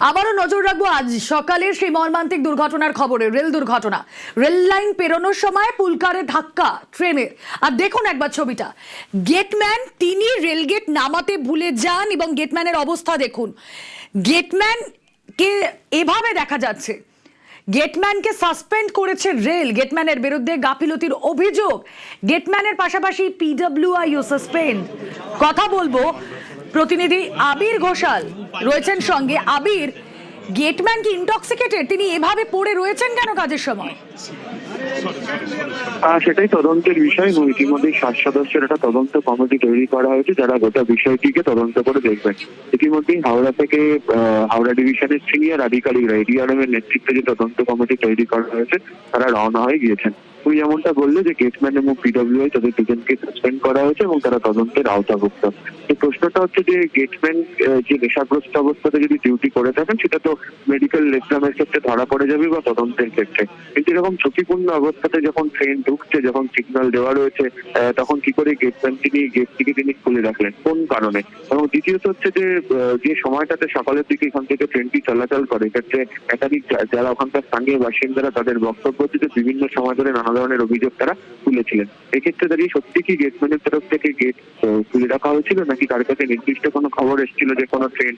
আবারও নজর রাখবো আজ সকালের সেই মর্মান্তিক দুর্ঘটনার খবরে। রেল দুর্ঘটনা, রেল লাইন পেরোনোর সময় পুলকারে ধাক্কা ট্রেনের। আর দেখুন একবার ছবিটা, গেটম্যান তিনি রেলগেট নামাতে ভুলে যান এবং গেটম্যানের অবস্থা দেখুন। গেটম্যানকে এভাবে দেখা যাচ্ছে, গেটম্যানকে সাসপেন্ড করেছে রেল। গেটম্যানের বিরুদ্ধে গাফিলতির অভিযোগ। গেটম্যানের পাশাপাশি পিডব্লিউআইও সাসপেন্ড। কথা বলবো, প্রতিনিধি আবির ঘোষাল রয়েছেন সঙ্গে। আবির, গেটম্যান কি ইনটক্সিকেটেড? তিনি এভাবে পড়ে রয়েছেন কেন কাজের সময়? সেটাই তদন্তের বিষয়। ইতিমধ্যে 7 সদস্যের একটা তদন্ত কমিটি তৈরি করা হয়েছে, যারা গোটা বিষয়টিকে তদন্ত করে দেখবেন। ইতিমধ্যেই হাওড়া থেকে হাওড়া ডিভিশনের সিনিয়র আধিকারিকরা এডিআরএম এর নেতৃত্বে যে তদন্ত কমিটি তৈরি করা হয়েছে তারা রওনা হয়ে গিয়েছেন। তুমি যেমনটা বললে যে গেটম্যান এবং পিডব্লিউআই তাদের দুজনকে সাসপেন্ড করা হয়েছে এবং তারা তদন্তের আওতাভুক্ত। তো প্রশ্নটা হচ্ছে যে গেটম্যান যে নেশাগ্রস্ত অবস্থাতে যদি ডিউটি করে থাকেন সেটা তো মেডিকেল এক্সামের ক্ষেত্রে ধরা পড়ে যাবে বা তদন্তের ক্ষেত্রে, কিন্তু এরকম ঝুঁকিপূর্ণ অবস্থাতে যখন ট্রেন ঢুকছে, যখন সিগন্যাল দেওয়া রয়েছে, তখন কি করে গেটম্যান গেটটিকে তিনি খুলে রাখলেন, কোন কারণে? এবং দ্বিতীয়ত হচ্ছে যে সময়টাতে সকালের দিকে এখান থেকে ট্রেনটি চলাচল করে, এক্ষেত্রে একাধিক যারা ওখানকার স্থানীয় বাসিন্দারা তাদের বক্তব্য দিতে বিভিন্ন সময় ধরে নানা ধরনের অভিযোগ তারা তুলেছিলেন। এক্ষেত্রে দাঁড়িয়ে সত্যি কি গেটম্যানের তরফ থেকে গেট খুলে রাখা হয়েছিল, নাকি তার কাছে নির্দিষ্ট কোনো খবর এসেছিল যে কোনো ট্রেন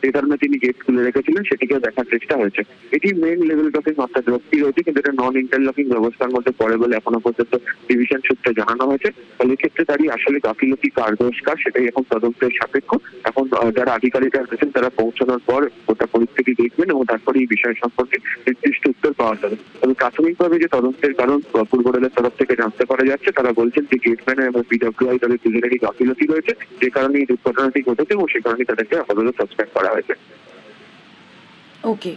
যে কারণে তিনি গেট খুলে রেখেছিলেন সেটিকে দেখার চেষ্টা হয়েছে। এটি মেইন লেভেল টকিং অর্থাৎ রক্ষী রয়েছে, কিন্তু এটা নন ইন্টারলকিং ব্যবস্থার মধ্যে পড়ে বলে এখনো পর্যন্ত ডিভিশন সূত্রে জানানো হয়েছে। ফলে এক্ষেত্রে দাঁড়িয়ে আসলে গাফিলতি কার দোষ কার সেটাই এখন তদন্তের সাপেক্ষ। এখন যারা আধিকারিকরা রয়েছেন তারা পৌঁছানোর পর গোটা পরিস্থিতি দেখবেন এবং তারপরে এই বিষয় সম্পর্কে নির্দিষ্ট উত্তর পাওয়া যাবে। তবে প্রাথমিকভাবে যে তদন্তের কারণ পূর্ব রেলের তরফ থেকে জানতে পারা যাচ্ছে, তারা বলছেন যে গেটম্যান এবং পিডব্লিউআই তাদের দুজনেরই গাফিলতি রয়েছে, যে কারণে এই দুর্ঘটনাটি ঘটেছে এবং সে কারণে তাদেরকে আপাতত সাসপেন্ড করা হয়েছে। ওকে,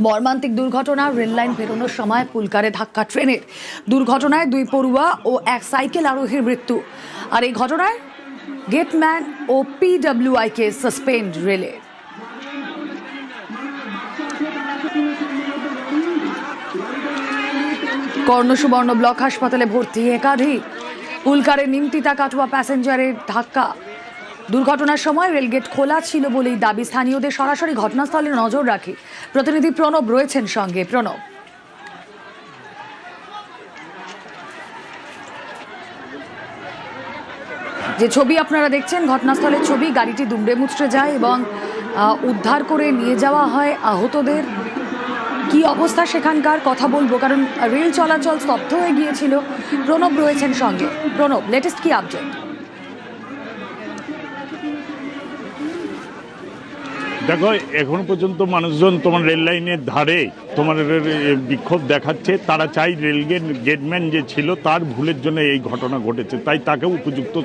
মর্মান্তিক দুর্ঘটনা, রেল লাইন পেরোনোর সময় পুলকারে ধাক্কা ট্রেনের। দুর্ঘটনায় 2 পড়ুয়া ও 1 সাইকেল আরোহীর মৃত্যু। আর এই ঘটনায় গেটম্যান ও পিডব্লিউআই কে সাসপেন্ড রেলে। কর্ণসুবর্ণ ব্লক হাসপাতালে ভর্তি একাধিক। পুলকারে নিমতিতা কাঠুয়া প্যাসেঞ্জারের ধাক্কা। দুর্ঘটনার সময় রেলগেট খোলা ছিল বলেই দাবি স্থানীয়দের। সরাসরি ঘটনাস্থলে নজর রাখে প্রতিনিধি প্রণব রয়েছেন সঙ্গে। প্রণব, যে ছবি আপনারা দেখছেন ঘটনাস্থলের ছবি, গাড়িটি দুমড়ে মুচড়ে যায় এবং উদ্ধার করে নিয়ে যাওয়া হয় আহতদের। কি অবস্থা সেখানকার কথা বলবো, কারণ রেল চলাচল স্তব্ধ হয়ে গিয়েছিল। প্রণব রয়েছেন সঙ্গে। প্রণব, লেটেস্ট কি আপডেট? দেখো, এখন পর্যন্ত মানুষজন তোমার রেল লাইনের ধারে তোমার বিক্ষোভ দেখাচ্ছে। তারা চাই গেটম্যান যে ছিল তার ভুলের জন্য এই ঘটনা ঘটেছে, তাই তাকে উপযুক্ত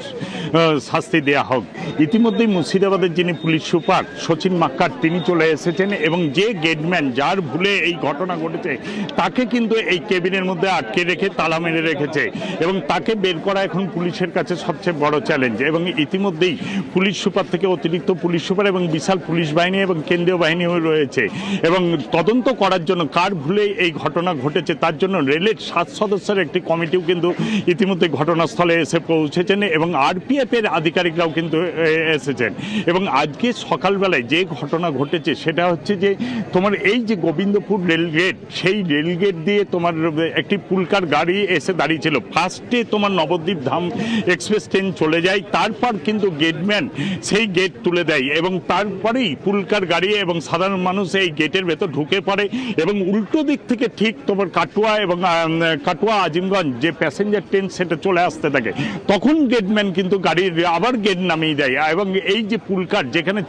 শাস্তি দেওয়া হোক। ইতিমধ্যেই মুর্শিদাবাদের যিনি পুলিশ সুপার সচিন মাক্কার তিনি চলে এসেছেন এবং যে গেটম্যান যার ভুলে এই ঘটনা ঘটেছে তাকে কিন্তু এই কেবিনের মধ্যে আটকে রেখে তালা মেরে রেখেছে এবং তাকে বের করা এখন পুলিশের কাছে সবচেয়ে বড় চ্যালেঞ্জ। এবং ইতিমধ্যেই পুলিশ সুপার থেকে অতিরিক্ত পুলিশ সুপার এবং বিশাল পুলিশ বাহিনী এবং কেন্দ্রীয় বাহিনীও রয়েছে এবং তদন্ত করার জন্য কার ভুলে এই ঘটনা ঘটেছে তার জন্য রেলের 7 সদস্যের একটি কমিটিও কিন্তু ইতিমধ্যে ঘটনাস্থলে এসে পৌঁছেছেন এবং আরপিএফ এর আধিকারিকরাও কিন্তু এসেছেন। এবং আজকে সকালবেলায় যে ঘটনা ঘটেছে সেটা হচ্ছে যে তোমার এই যে গোবিন্দপুর রেলগেট, সেই রেলগেট দিয়ে তোমার একটি পুলকার গাড়ি এসে দাঁড়িয়েছিল। ফার্স্টে তোমার নবদ্বীপ ধাম এক্সপ্রেস ট্রেন চলে যায়, তারপর কিন্তু গেটম্যান সেই গেট তুলে দেয় এবং তারপরেই পুলকার গাড়ি এবং সাধারণ মানুষ এই গেটের ভেতর ঢুকে পড়ে এবং উল্টো দিক থেকে ঠিক তোমার কাটুয়া এবং কাটুয়া আজিমগঞ্জ যে প্যাসেঞ্জার ট্রেন সেটা চলে আসতে থাকে। তখন গেটম্যান কিন্তু গাড়ির আবার গেট নামিয়ে দেয় এবং এই যে পুলকার যেখানে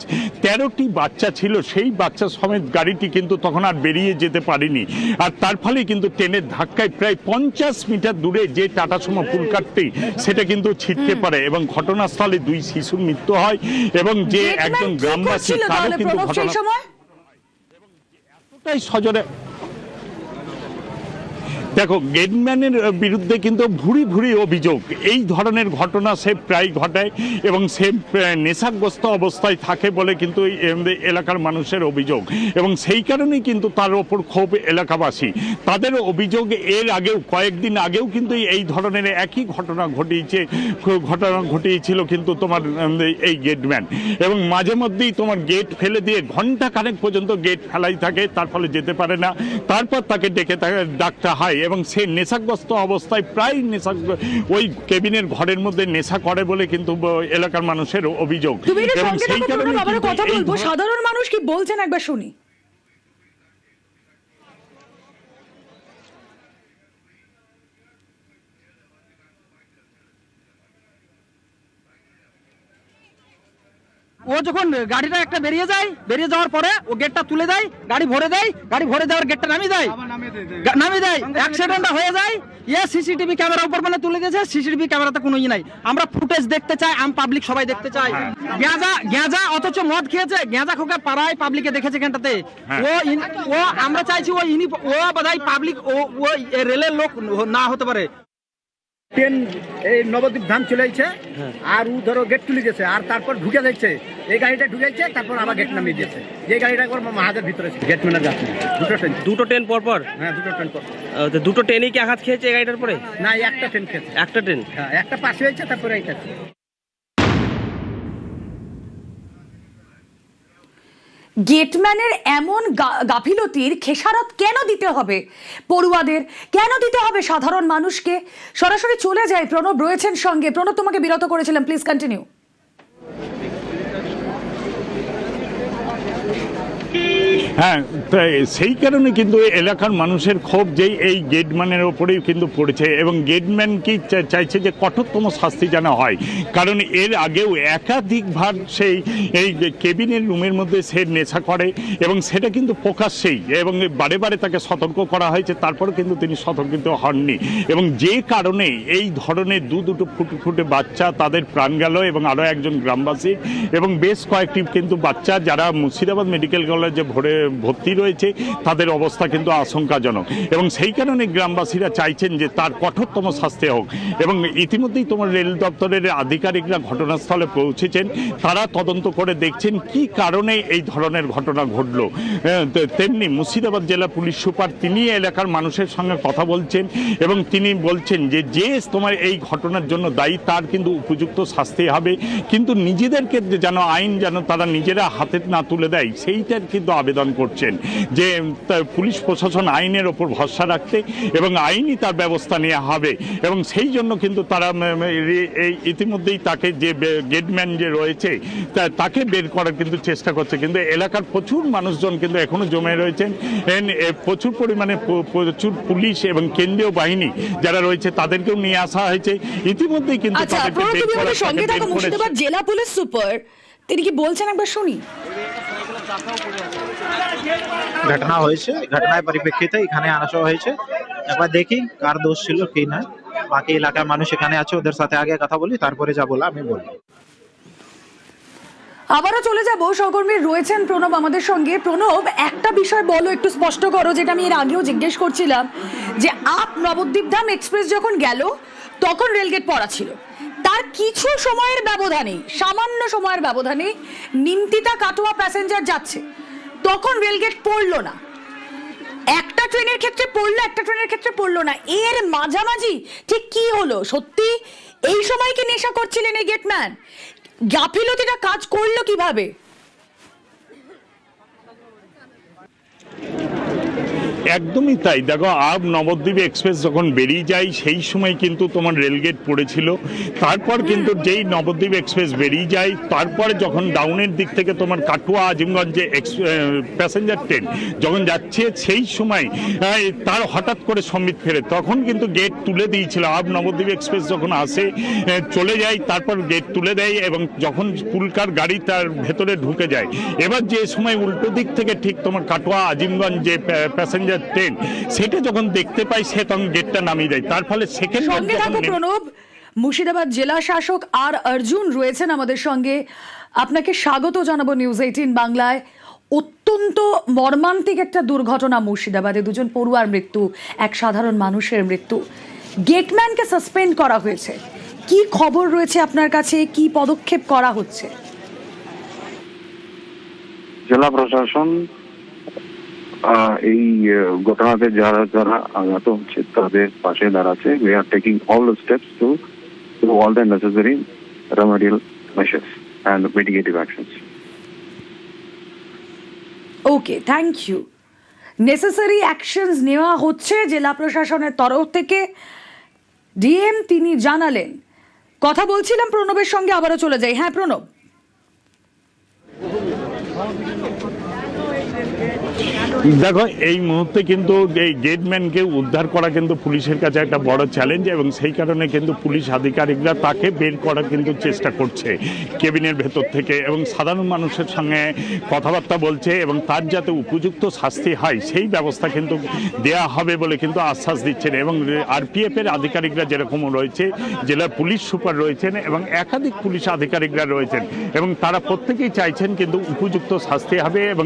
13টি বাচ্চা ছিল সেই বাচ্চা সমেত গাড়িটি কিন্তু তখন আর বেরিয়ে যেতে পারেনি। আর তার ফলে কিন্তু ট্রেনের ধাক্কায় প্রায় 50 মিটার দূরে যে টাটা সুমো পুলকারটি সেটা কিন্তু ছিটকে পড়ে এবং ঘটনাস্থলে 2 শিশুর মৃত্যু হয় এবং যে একজন গ্রামবাসী তারও কিন্তু ঘটনা এতটাই সজোরে দেখো, গেটম্যানের বিরুদ্ধে কিন্তু ভুরি ভুরি অভিযোগ। এই ধরনের ঘটনা সে প্রায় ঘটায় এবং সে নেশাগ্রস্ত অবস্থায় থাকে বলে কিন্তু এই এলাকার মানুষের অভিযোগ, এবং সেই কারণেই কিন্তু তার ওপর ক্ষোভ এলাকাবাসী। তাদের অভিযোগ এর আগেও কয়েকদিন আগেও কিন্তু এই ধরনের একই ঘটনা ঘটিয়েছিল কিন্তু তোমার এই গেটম্যান, এবং মাঝে মধ্যেই তোমার গেট ফেলে দিয়ে ঘন্টা খানেক পর্যন্ত গেট ফেলাই থাকে, তার ফলে যেতে পারে না। তারপর তাকে ডেকে ডাকতে হয় এবং সে নেশাগ্রস্ত অবস্থায় প্রায় ওই কেবিনের ঘরের মধ্যে নেশা করে বলে কিন্তু এলাকার মানুষের অভিযোগ। এবং সেই কারণে কথা বলবো, সাধারণ মানুষ কি বলছেন একবার শুনি। ও যখন গাড়িটা একটা বেরিয়ে যাওয়ার পরে ও গেটটা তুলে দেয়, গাড়ি ভরে দেওয়ার গেটটা নামিয়ে দেয় অ্যাক্সিডেন্টটা হয়ে যায়। সিসিটিভি ক্যামেরা উপর মানে তুলে গেছে, সিসিটিভি ক্যামেরাতে কোনো নাই। আমরা ফুটেজ দেখতে চাই, পাবলিক সবাই দেখতে চাই। গেঁজা অথচ মদ খেয়েছে, গেঁজা খোকা পাড়ায় পাবলিকে দেখেছে এখানটাতে। ও আমরা চাইছি ও বোধহয় পাবলিক ও রেলের লোক না হতে পারে। ট্রেন এই নবদ্বীপ ধাম চলে যাচ্ছে আর ও ধরো গেট তুলে গেছে আর তারপর ঢুকে যাচ্ছে, এই গাড়িটা ঢুকে যাচ্ছে তারপর আবার গেট নামিয়ে দিয়েছে। যে গাড়িটা একবার মাহাদের ভিতরে গেট মেনে যাচ্ছে। দুটো ট্রেন পর হ্যাঁ, দুটো ট্রেন পর। দুটো ট্রেনই কি আঘাত খেয়েছে এই গাড়িটার পরে? না, একটা ট্রেন খেয়েছে। একটা ট্রেন, হ্যাঁ, একটা পাশে হয়েছে তারপরে এইটা। গেটম্যানের এমন গাফিলতির খেসারত কেন দিতে হবে পড়ুয়াদের, কেন দিতে হবে সাধারণ মানুষকে? সরাসরি চলে যায়, প্রণব রয়েছেন সঙ্গে। প্রণব, তোমাকে বিরত করেছিলাম, প্লিজ কন্টিনিউ। হ্যাঁ, সেই কারণে কিন্তু এলাকার মানুষের ক্ষোভ যেই এই গেটম্যানের ওপরেই কিন্তু পড়েছে, এবং গেটম্যান কি চাইছে যে কঠোরতম শাস্তি জানা হয়। কারণ এর আগেও একাধিকবার সেই এই কেবিনের রুমের মধ্যে সে নেশা করে এবং সেটা কিন্তু প্রকাশ্যেই, এবং বারে বারে তাকে সতর্ক করা হয়েছে, তারপরে কিন্তু তিনি সতর্কিত হননি, এবং যে কারণে এই ধরনের দুটো ফুটে বাচ্চা তাদের প্রাণ গেল, এবং আরও একজন গ্রামবাসী এবং বেশ কয়েকটি কিন্তু বাচ্চা যারা মুর্শিদাবাদ মেডিকেল কলেজে ভর্তি রয়েছে তাদের অবস্থা কিন্তু আশঙ্কাজনক, এবং সেই কারণে গ্রামবাসীরা চাইছেন যে তার কঠোরতম শাস্তি হোক। এবং ইতিমধ্যেই তোমার রেল দপ্তরের আধিকারিকরা ঘটনাস্থলে পৌঁছেছেন, তারা তদন্ত করে দেখছেন কি কারণে এই ধরনের ঘটনা ঘটলো। তেমনি মুর্শিদাবাদ জেলা পুলিশ সুপার তিনি এলাকার মানুষের সঙ্গে কথা বলছেন, এবং তিনি বলছেন যে তোমার এই ঘটনার জন্য দায়ী তার কিন্তু উপযুক্ত শাস্তি হবে, কিন্তু নিজেদেরকে যেন আইন যেন তারা নিজেরা হাতে না তুলে দেয় সেইটার কিন্তু আবেদন করছেন, যে পুলিশ প্রশাসন আইনের ওপর ভরসা রাখতে এবং আইনই তার ব্যবস্থা নেওয়া হবে। এবং সেই জন্য কিন্তু তারা এই ইতিমধ্যেই তাকে যে গেটম্যান যে রয়েছে তাকে বের করার কিন্তু চেষ্টা করছে, কিন্তু এলাকার প্রচুর মানুষজন কিন্তু এখনো জমে রয়েছেন। প্রচুর পরিমাণে প্রচুর পুলিশ এবং কেন্দ্রীয় বাহিনী যারা রয়েছে তাদেরকেও নিয়ে আসা হয়েছে ইতিমধ্যেই, কিন্তু মুর্শিদাবাদ জেলা পুলিশ সুপার তিনি কি বলছেন একবার শুনি। ঘটনা হয়েছে, ঘটনার পরিপ্রেক্ষিতে এখানে আসা হয়েছে, একবার দেখি কার দোষ ছিল কি না। বাকি এলাকার মানুষ এখানে আছে, ওদের সাথে আগে কথা বলি, তারপরে যা বলা আমি বলি। আবারও চলে যাব, সহকর্মী রয়েছেন প্রণব আমাদের সঙ্গে। প্রণব, একটা বিষয় বলো, একটু স্পষ্ট করো, যেটা আমি এর আগেও জিজ্ঞেস করছিলাম, যে নবদ্বীপ ধাম এক্সপ্রেস যখন গেল তখন রেলগেট পড়া ছিল, তার কিছু সময়ের ব্যবধানে, সামান্য সময়ের ব্যবধানে নিমতিতা কাটোয়া প্যাসেঞ্জার যাচ্ছে, তখন রেলগেট পড়লো না। একটা ট্রেনের ক্ষেত্রে পড়লো, একটা ট্রেনের ক্ষেত্রে পড়লো না, এর মাঝামাঝি ঠিক কি হলো? সত্যি এই সময় কি নেশা করছিলেন এই গেটম্যান? গাফিলতিটা কাজ করলো কিভাবে? একদমই তাই। দেখো, নবদ্বীপ এক্সপ্রেস যখন বেরিয়ে যায় সেই সময় কিন্তু তোমার রেলগেট পড়েছিল, তারপর কিন্তু যেই নবদ্বীপ এক্সপ্রেস বেরিয়ে যায় তারপরে যখন ডাউনের দিক থেকে তোমার কাটোয়া আজিমগঞ্জে প্যাসেঞ্জার ট্রেন যখন যাচ্ছে সেই সময় তার হঠাৎ করে সম্বিত ফেরে, তখন কিন্তু গেট তুলে দিয়েছিল। নবদ্বীপ এক্সপ্রেস যখন আসে চলে যায়, তারপর গেট তুলে দেয়, এবং যখন পুলকার গাড়ি তার ভেতরে ঢুকে যায়, এবার যে সময় উল্টো দিক থেকে ঠিক তোমার কাটোয়া আজিমগঞ্জ যে প্যাসেঞ্জার ট্রেন সেটা যখন দেখতে পাই সে তখন গেটটা নামিয়ে দেয়, তার ফলে সেকেন্ড। প্রণব, মুর্শিদাবাদ জেলা শাসক আর অর্জুন রয়েছেন আমাদের সঙ্গে, আপনাকে স্বাগত জানাবো নিউজ 18 বাংলায়। অত্যন্ত অত্যন্ত মর্মান্তিক একটা দুর্ঘটনা মুর্শিদাবাদে, দুজন পড়ুয়ার মৃত্যু, এক সাধারণ মানুষের মৃত্যু। গেটম্যানকে সাসপেন্ড করা হয়েছে। কি খবর রয়েছে আপনার কাছে, কি পদক্ষেপ করা হচ্ছে? জেলা প্রশাসন এই ঘটনাতে যারা যারা আঘাত হচ্ছে তাদের পাশে দাঁড়াচ্ছে। We are taking all the steps to do all the necessary remedial measures and mitigative actions. Okay, thank you. Necessary actions নেওয়া হচ্ছে জেলা প্রশাসনের তরফ থেকে, ডিএম তিনি জানালেন। কথা বলছিলাম প্রণবের সঙ্গে, আবারও চলে যাই। হ্যাঁ প্রণব। দেখো, এই মুহূর্তে কিন্তু এই গেটম্যানকে উদ্ধার করা কিন্তু পুলিশের কাছে একটা বড় চ্যালেঞ্জ, এবং সেই কারণে কিন্তু পুলিশ আধিকারিকরা তাকে বের করার কিন্তু চেষ্টা করছে কেবিনের ভেতর থেকে, এবং সাধারণ মানুষের সঙ্গে কথাবার্তা বলছে, এবং তার যাতে উপযুক্ত শাস্তি হয় সেই ব্যবস্থা কিন্তু দেয়া হবে বলে কিন্তু আশ্বাস দিচ্ছেন। এবং আরপিএফ এর আধিকারিকরা যেরকম রয়েছে, জেলার পুলিশ সুপার রয়েছেন, এবং একাধিক পুলিশ আধিকারিকরা রয়েছেন, এবং তারা প্রত্যেকেই চাইছেন কিন্তু উপযুক্ত শাস্তি হবে। এবং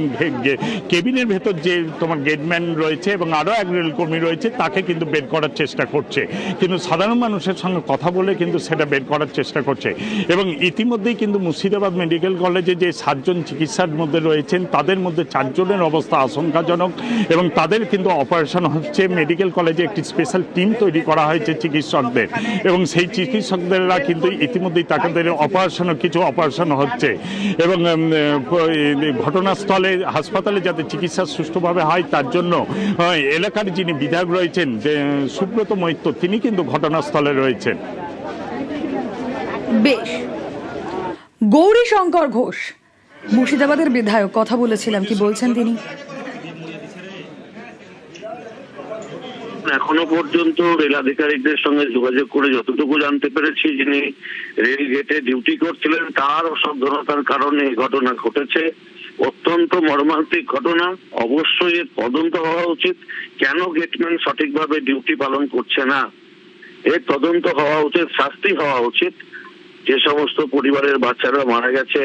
কেবিনের ভেতর যে তোমার গেটম্যান রয়েছে এবং আরও এক রেলকর্মী রয়েছে তাকে কিন্তু বের করার চেষ্টা করছে, কিন্তু সাধারণ মানুষের সঙ্গে কথা বলে কিন্তু সেটা বের করার চেষ্টা করছে। এবং ইতিমধ্যেই কিন্তু মুর্শিদাবাদ মেডিকেল কলেজে যে 7 জন চিকিৎসার মধ্যে রয়েছেন তাদের মধ্যে 4 জনের অবস্থা আশঙ্কাজনক, এবং তাদের কিন্তু অপারেশন হচ্ছে। মেডিকেল কলেজে একটি স্পেশাল টিম তৈরি করা হয়েছে চিকিৎসকদের, এবং সেই চিকিৎসকদেররা কিন্তু ইতিমধ্যেই তাদের কিছু অপারেশন হচ্ছে। এবং ঘটনাস্থলে হাসপাতালে যাতে চিকিৎসা সুষ্ঠুভাবে হয় তার জন্য এলাকার যিনি বিধায়ক রয়েছেন সুব্রত মৈত্র, তিনি কিন্তু ঘটনাস্থলে রয়েছেন। বেশ। গৌরী শঙ্কর ঘোষ মুর্শিদাবাদের বিধায়ক, কথা বলেছিলাম, কি বলছেন তিনি? এখনো পর্যন্ত রেল আধিকারিকদের সঙ্গে যোগাযোগ করে যতটুকু জানতে পেরেছি, যিনি রেল গেটে ডিউটি করছিলেন তার অসাবধানতার কারণে এই ঘটনা ঘটেছে। অত্যন্ত মর্মান্তিক ঘটনা। অবশ্যই এর তদন্ত হওয়া উচিত। কেন গেটম্যান সঠিকভাবে ডিউটি পালন করছে না এর তদন্ত হওয়া উচিত, শাস্তি হওয়া উচিত। যে সমস্ত পরিবারের বাচ্চারা মারা গেছে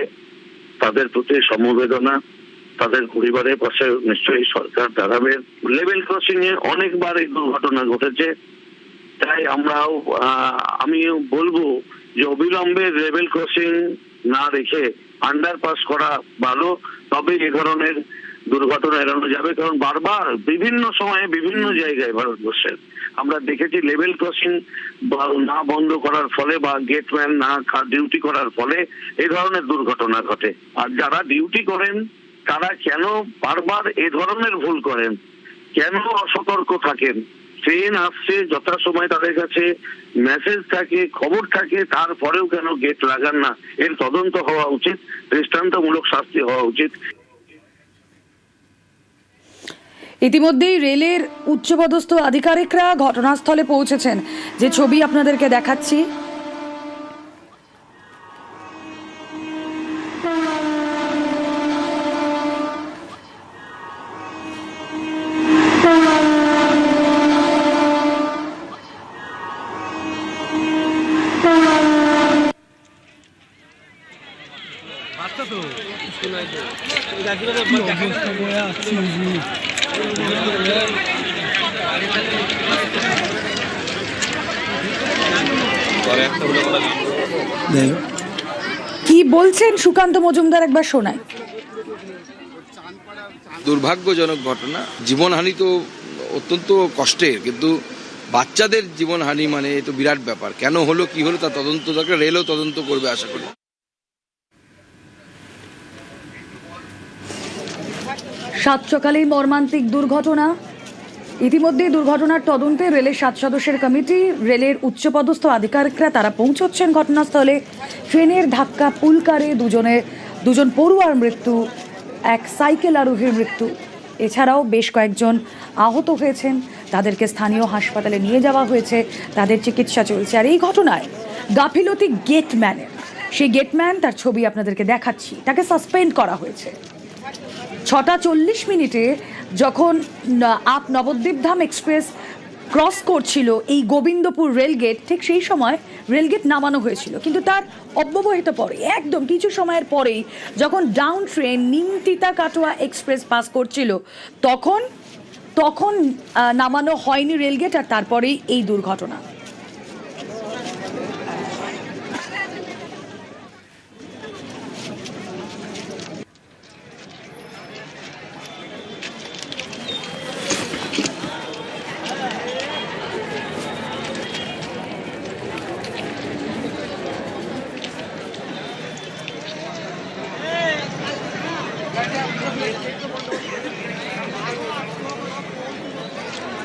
তাদের প্রতি সমবেদনা, তাদের পরিবারের পাশে নিশ্চয়ই সরকার দাঁড়াবে। লেভেল ক্রসিং এ অনেকবার এই দুর্ঘটনা ঘটেছে, তাই আমি বলবো যে অবিলম্বে লেভেল ক্রসিং না রেখে আন্ডারপাস করা ভালো, তবে এ ধরনের দুর্ঘটনা এড়ানো যাবে। কারণ বারবার বিভিন্ন সময়ে বিভিন্ন জায়গায় ভারতবর্ষের আমরা দেখেছি লেভেল ক্রসিং না বন্ধ করার ফলে বা গেটম্যান না ডিউটি করার ফলে এই ধরনের দুর্ঘটনা ঘটে। আর যারা ডিউটি করেন তারা কেন বারবার এ ধরনের ভুল করেন, কেন অসতর্ক থাকেন? ট্রেন আসছে যথাসময়, তাদের কাছে মেসেজ থাকে, খবর থাকে, তারপরেও কেন গেট লাগান না? এর তদন্ত হওয়া উচিত, দৃষ্টান্তমূলক শাস্তি হওয়া উচিত। ইতিমধ্যেই রেলের উচ্চপদস্থ আধিকারিকরা ঘটনাস্থলে পৌঁছেছেন, যে ছবি আপনাদেরকে দেখাচ্ছি। কি বলছেন সুকান্ত মজুমদার, একবার শোনায়। দুর্ভাগ্যজনক ঘটনা। জীবনহানি তো অত্যন্ত কষ্টের, কিন্তু বাচ্চাদের জীবনহানি মানে তো বিরাট ব্যাপার। কেন হলো, কি হলো, তা তদন্ত দরকার। রেলও তদন্ত করবে আশা করি। সাত সকালেই মর্মান্তিক দুর্ঘটনা। ইতিমধ্যে দুর্ঘটনার তদন্তে রেলের 7 সদস্যের কমিটি, রেলের উচ্চপদস্থ আধিকারিকরা তারা পৌঁছচ্ছেন ঘটনাস্থলে। ট্রেনের ধাক্কা পুলকারে দুজন পড়ুয়ার মৃত্যু, এক সাইকেল আরোহীর মৃত্যু, এছাড়াও বেশ কয়েকজন আহত হয়েছেন। তাদেরকে স্থানীয় হাসপাতালে নিয়ে যাওয়া হয়েছে, তাদের চিকিৎসা চলছে। আর এই ঘটনায় গাফিলতি গেটম্যানের, সেই গেটম্যান, তার ছবি আপনাদেরকে দেখাচ্ছি, তাকে সাসপেন্ড করা হয়েছে। 6টা 40 মিনিটে যখন আপ নবদ্বীপ ধাম এক্সপ্রেস ক্রস করছিল এই গোবিন্দপুর রেলগেট, ঠিক সেই সময় রেলগেট নামানো হয়েছিল, কিন্তু তার অব্যবহিত পরে একদম কিছু সময়ের পরেই যখন down train Nimtita Katwa express pass করছিল তখন নামানো হয়নি রেলগেট, আর তারপরেই এই দুর্ঘটনা।